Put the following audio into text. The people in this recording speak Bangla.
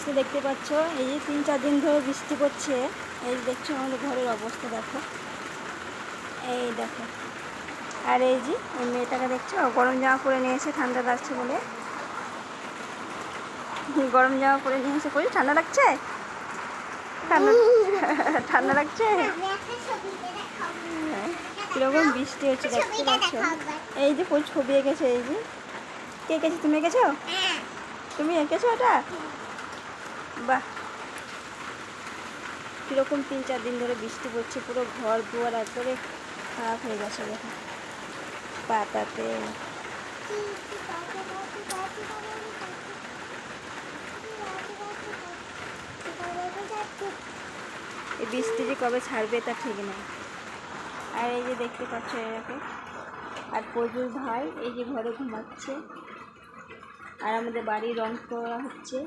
অবস্থা দেখতে পাচ্ছ, এই যে 3-4 দিন ধরে বৃষ্টি পড়ছে। এই দেখছো আমাদের ঘরের অবস্থা দেখো, এই দেখো। আর এই যে ওই মেয়েটাকে দেখছো, গরম জামা পরে নিয়ে এসে ঠান্ডা লাগছে বলে গরম জামা পরে নিয়ে এসে করি। ঠান্ডা লাগছে? ঠান্ডা ঠান্ডা লাগছে? কীরকম বৃষ্টি হচ্ছে দেখতে পাচ্ছ। এই যে ফুল ছবি এঁকেছে, এই যে কে এঁকেছে? তুমি এঁকেছো? তুমি এঁকেছো এটা? বাহ, কীরকম 3-4 দিন ধরে বৃষ্টি পড়ছে, পুরো ঘর দুয়ার একবারে খারাপ হয়ে গেছে দেখো পাতাতে। এই বৃষ্টি যে কবে ছাড়বে তা ঠিক নেই। আর এই যে দেখতে পাচ্ছ এরকম, আর প্রচুর ভাই এই যে ঘরে ঘুমাচ্ছে, আর আমাদের বাড়ি রং করা হচ্ছে।